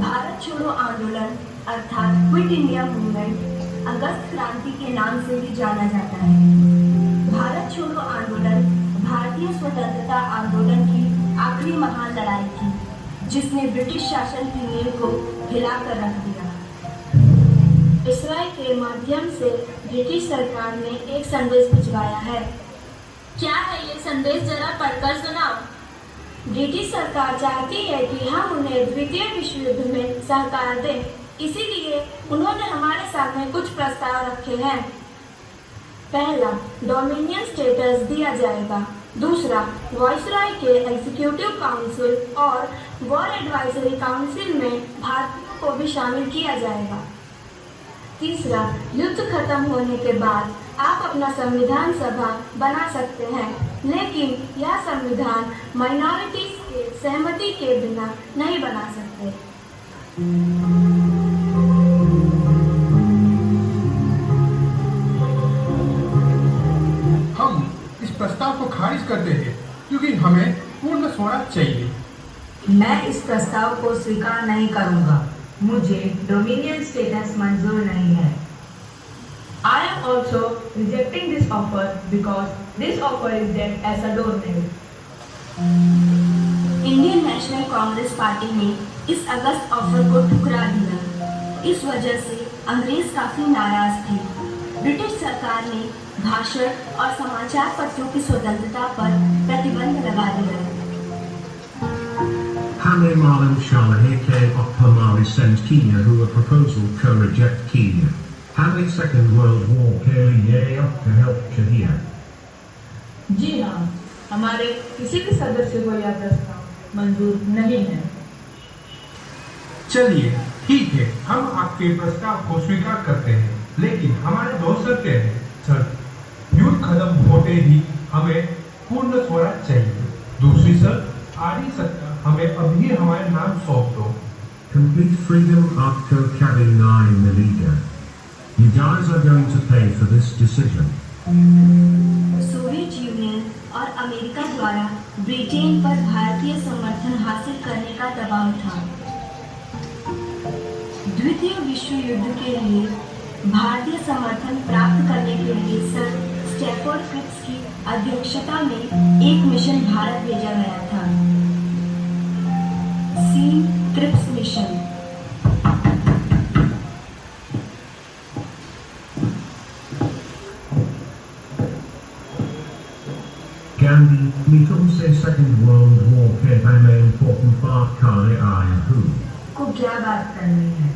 भारत छोड़ो आंदोलन अर्थात क्विट इंडिया मूवमेंट अगस्त क्रांति के नाम से भी जाना जाता है। भारत छोड़ो आंदोलन भारतीय स्वतंत्रता आंदोलन की आखिरी महान लड़ाई थी, जिसने ब्रिटिश शासन की नींव को हिलाकर रख दिया। इसराइल के माध्यम से ब्रिटिश सरकार ने एक संदेश भिजवाया है। क्या है ये संदेश, जरा पढ़कर सुनाओ। ब्रिटिश सरकार चाहती है कि हम उन्हें द्वितीय विश्व युद्ध में सहकार दें, इसीलिए उन्होंने हमारे सामने कुछ प्रस्ताव रखे हैं। पहला, डोमिनियन स्टेटस दिया जाएगा। दूसरा, वायसराय के एग्जीक्यूटिव काउंसिल और वॉर एडवाइजरी काउंसिल में भारतीयों को भी शामिल किया जाएगा। तीसरा, युद्ध खत्म होने के बाद आप अपना संविधान सभा बना सकते हैं, लेकिन यह संविधान माइनॉरिटीज के सहमति के बिना नहीं बना सकते। हम इस प्रस्ताव को खारिज करते हैं क्योंकि हमें पूर्ण स्वराज चाहिए। मैं इस प्रस्ताव को स्वीकार नहीं करूंगा। मुझे डोमिनियन स्टेटस मंजूर नहीं है। I am also rejecting this offer because this offer is dead as a doornail. Indian national Congress party ने इस अगस्त ऑफर को ठुकरा दिया। इस वजह से अंग्रेज काफी नाराज थे। ब्रिटिश सरकार ने भाषण और समाचार पत्रों की स्वतंत्रता पर प्रतिबंध लगा दिया। Hame Marlin Shalaheke Okpamari send Kenya who a proposal to reject Kenya. Hame Second World War Keli Ye to help Chahia. जी हाँ, हमारे किसी भी सदस्य को यह प्रस्ताव मंजूर नहीं है। चलिए ठीक है, हम आपके प्रस्ताव को स्वीकार करते हैं, लेकिन हमारे दो शर्तें हैं। सर, युद्ध खत्म होते ही हमें पूर्ण स्वराज चाहिए। दूसरी शर्त, आधी सत्ता हमें अभी हमारे नाम सौंप दो। Complete freedom of Kokabi 9 Miliga. You guys are going to pay for this decision. Soviet union और अमेरिका द्वारा ब्रिटेन पर भारतीय समर्थन हासिल करने का दबाव था। द्वितीय विश्व युद्ध के लिए भारतीय समर्थन प्राप्त करने के लिए सर स्टैफोर्ड क्रिप्स की अध्यक्षता में एक मिशन भारत भेजा गया था, C Cripps mission. Gandhi, Nikum se Second World War ke hame important part kare aaya who. को क्या बात करनी है?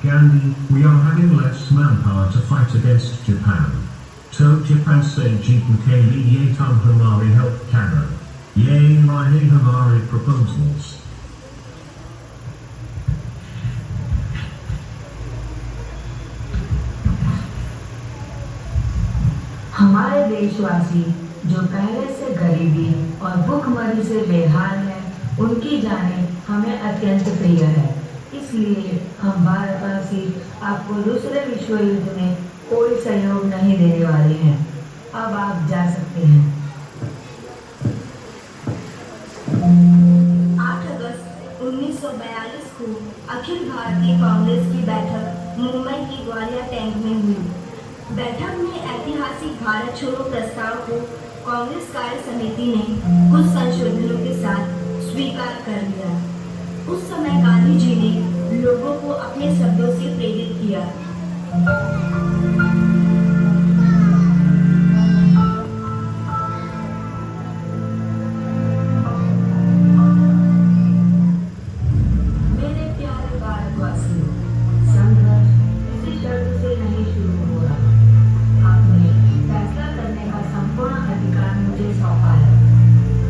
Gandhi, we are having less manpower to fight against Japan. So Japan se jeetan ke liye tum hamari help karo. Ye rahe hamari proposals. हमारे देशवासी जो पहले से गरीबी और भूखमरी से बेहाल हैं, उनकी जानें हमें अत्यंत प्रिय है। इसलिए हम भारतवासी आपको दूसरे विश्व युद्ध में कोई सहयोग नहीं देने वाले हैं। अब आप जा सकते हैं। 8 अगस्त 1942 को अखिल भारतीय कांग्रेस की बैठक मुंबई की ग्वालियर टैंक में हुई। बैठक में ऐतिहासिक भारत छोड़ो प्रस्ताव को कांग्रेस कार्य समिति ने कुछ संशोधनों के साथ स्वीकार कर लिया। उस समय गांधी जी ने लोगों को अपने शब्दों से प्रेरित किया। मेरे प्यारे भारतवासियों, संघर्ष किसी शर्त से नहीं शुरू हो रहा। आपने फैसला करने का संपूर्ण अधिकार मुझे सौंपा है।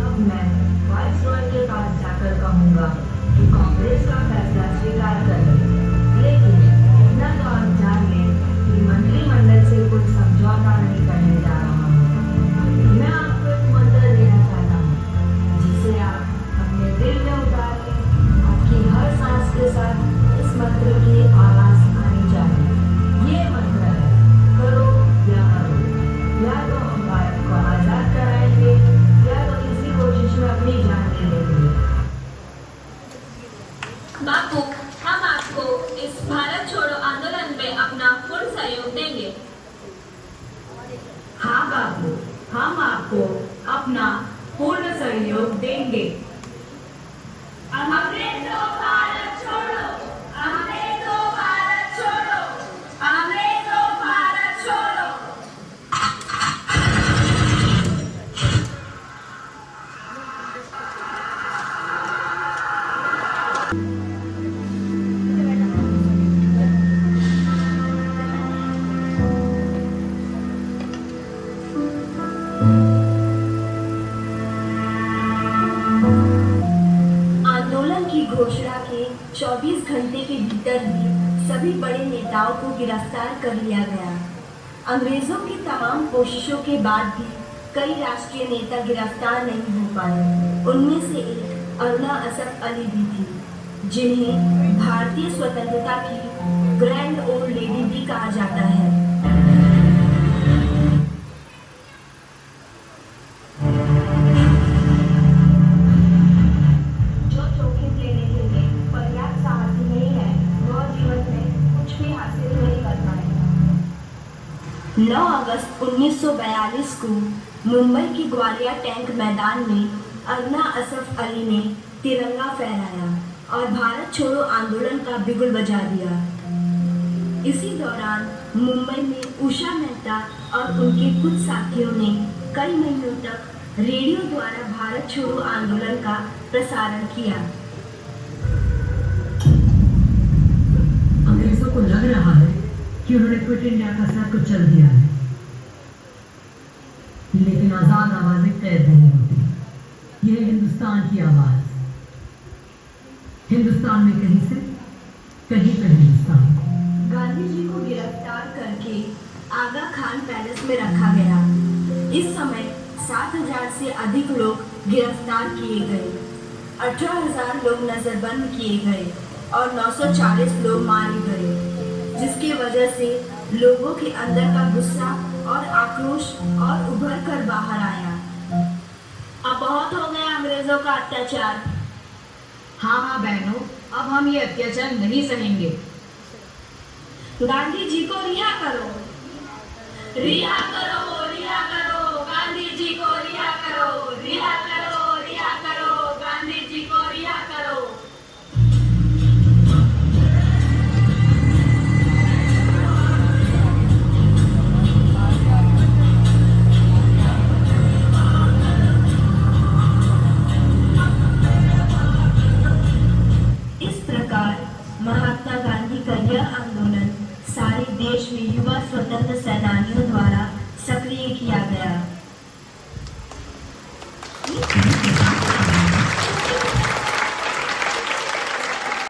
अब मैं वायसरॉय के पास जाकर कहूँगा कि कांग्रेस का फैसला स्वीकार कर ले, लेकिन इतना तो आप जान लें कि मंत्रिमंडल से कोई समझौता नहीं करने जा रहा हूँ। मैं आपको एक मंत्र देना चाहता हूँ, जिसे आप अपने दिल में उतार लें। आपकी हर सांस के साथ इस मंत्र की आवाज आनी चाहिए। ये मंत्र है, करो या मरो। या तो हम भारत को आजाद कराएंगे, या तो इसी कोशिश में अपनी जान दे देंगे। बापू, आपको इस भारत छोड़ो आंदोलन में अपना पूर्ण सहयोग देंगे। हाँ बाबू, हम आपको अपना पूर्ण सहयोग देंगे। अंग्रेजों भारत छोड़ो, अंग्रेजों भारत छोड़ो, अंग्रेजों भारत छोड़ो। आंदोलन की घोषणा के 24 घंटे के भीतर ही सभी बड़े नेताओं को गिरफ्तार कर लिया गया। अंग्रेजों की तमाम कोशिशों के बाद भी कई राष्ट्रीय नेता गिरफ्तार नहीं हो पाए। उनमें से एक अरुणा असफ अली भी थी, जिन्हें भारतीय स्वतंत्रता की ग्रैंड ओल्ड लेडी भी कहा जाता है। जो जोखिम लेने के लिए पर्याप्त साहसी नहीं है, वह जीवन में कुछ भी हासिल नहीं कर पाएगा। 9 अगस्त 1942 को मुंबई की ग्वालिया टैंक मैदान में अरुणा असफ अली ने तिरंगा फहराया और भारत छोड़ो आंदोलन का बिगुल बजा दिया। इसी दौरान मुंबई में उषा मेहता और उनके कुछ साथियों ने कई महीनों तक रेडियो द्वारा भारत छोड़ो आंदोलन का प्रसारण किया। अंग्रेजों को लग रहा है कि उन्होंने क्विट इंडिया का सर को चल दिया है, लेकिन आजाद आवाजें कैद नहीं होती। यह हिंदुस्तान की आवाज, हिंदुस्तान में कहीं से कहीं पर हिंदुस्तान। गांधी जी को गिरफ्तार करके आगा खान पैलेस में रखा गया। इस समय 7,000 से अधिक लोग गिरफ्तार किए गए, 18,000 लोग नजरबंद किए गए और 940 लोग मारे गए, जिसकी वजह से लोगों के अंदर का गुस्सा और आक्रोश और उभर कर बाहर आया। अब बहुत हो गया अंग्रेजों का अत्याचार। हाँ बहनों, अब हम ये अत्याचार नहीं सहेंगे। गांधी जी को रिहा करो, रिहा करो, रिहा करो, गांधी जी को रिहा करो, रिहा करो, रिहा करो, गांधी जी को रिहा करो। इस प्रकार महात्मा गांधी का यह आंदोलन सारे देश में युवा स्वतंत्र सेनानियों द्वारा